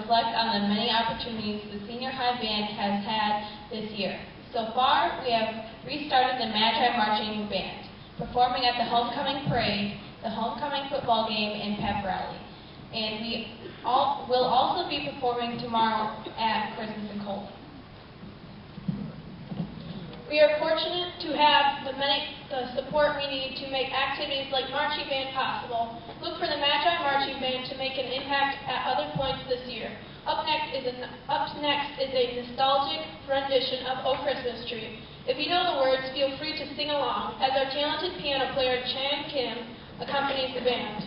reflect on the many opportunities the senior high band has had this year. So far, we have restarted the Magi Marching Band, performing at the homecoming parade, the homecoming football game, and pep rally. And we will also be performing tomorrow at Christmas in Colton. We are fortunate to have the support we need to make activities like marching band possible. Look for the Magi Marching Band to make an impact at other points this year. Up next is a nostalgic rendition of "Oh Christmas Tree." If you know the words, feel free to sing along as our talented piano player Chan Kim accompanies the band.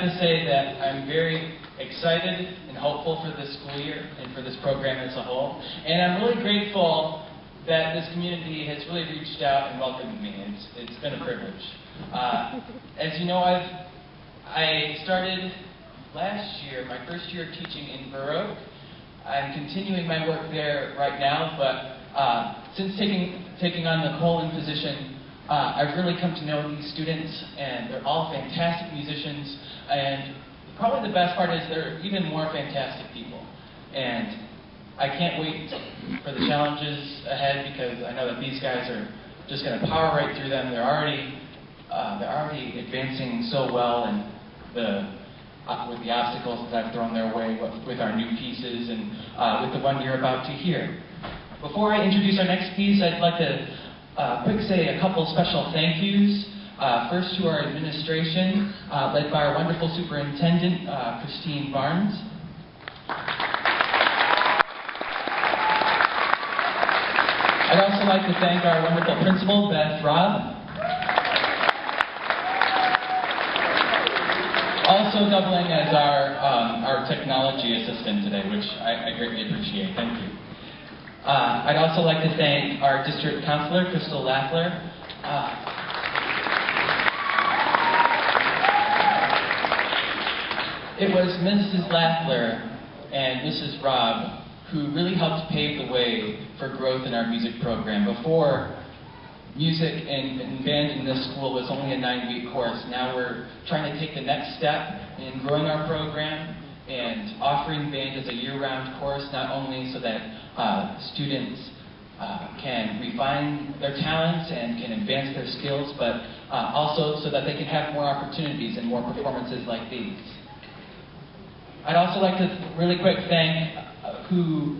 to say that I'm very excited and hopeful for this school year and for this program as a whole. And I'm really grateful that this community has really reached out and welcomed me. It's been a privilege. As you know, I started last year, my first year teaching in Burr Oak. I'm continuing my work there right now, but since taking on the Colin position, I've really come to know these students, and they're all fantastic musicians, and probably the best part is they're even more fantastic people. And I can't wait for the challenges ahead, because I know that these guys are just going to power right through them. They're already advancing so well, and with the obstacles that I've thrown their way with our new pieces and with the one you're about to hear. Before I introduce our next piece, I'd like to quick say a couple special thank yous. First to our administration, led by our wonderful superintendent, Christine Barnes. I'd also like to thank our wonderful principal, Beth Robb. Also doubling as our technology assistant today, which I greatly appreciate. Thank you. I'd also like to thank our district counselor, Crystal Laffler. It was Mrs. Laffler and Mrs. Robb who really helped pave the way for growth in our music program. Before, music and band in this school was only a 9-week course. Now we're trying to take the next step in growing our program and offering band as a year-round course, not only so that students can refine their talents and can advance their skills, but also so that they can have more opportunities and more performances like these. I'd also like to really quick thank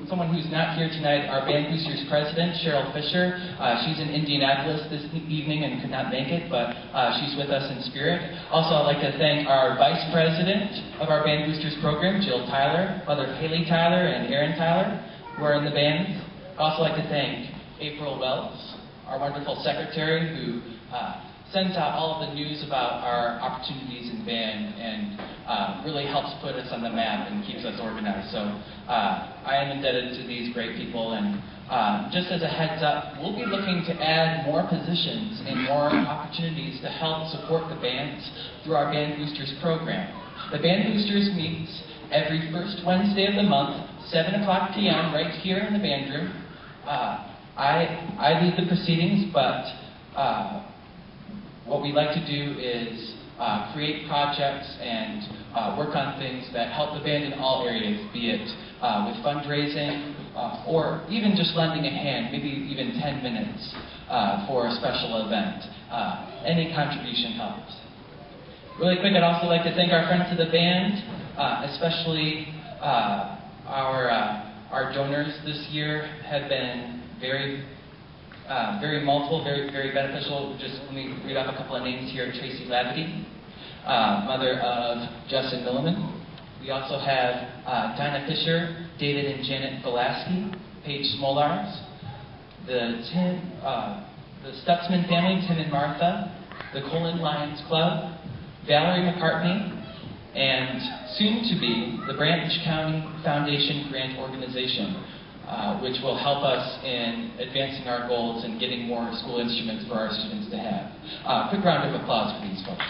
someone who's not here tonight, our Band Boosters president, Cheryl Fisher. She's in Indianapolis this evening and could not make it, but she's with us in spirit. Also, I'd like to thank our vice president of our Band Boosters program, Jill Tyler, Mother Haley Tyler and Aaron Tyler, who are in the band. I'd also like to thank April Wells, our wonderful secretary, who sends out all of the news about our opportunities in band and really helps put us on the map and keeps us organized. So I am indebted to these great people, and just as a heads up, we'll be looking to add more positions and more opportunities to help support the bands through our Band Boosters program. The Band Boosters meets every first Wednesday of the month, 7 o'clock p.m. right here in the band room. I lead the proceedings, but what we like to do is create projects and work on things that help the band in all areas, be it with fundraising or even just lending a hand, maybe even 10 minutes for a special event. Any contribution helps. Really quick, I'd also like to thank our friends of the band, especially our donors this year have been very multiple, very beneficial. Just let me read off a couple of names here. Tracy Lavity, mother of Justin Milliman. We also have Dinah Fisher, David and Janet Velasky, Paige Smolars, the Stutzman family, Tim and Martha, the Colin Lions Club, Valerie McCartney, and soon to be the Branch County Foundation Grant Organization, which will help us in advancing our goals and getting more school instruments for our students to have. Quick round of applause for these folks.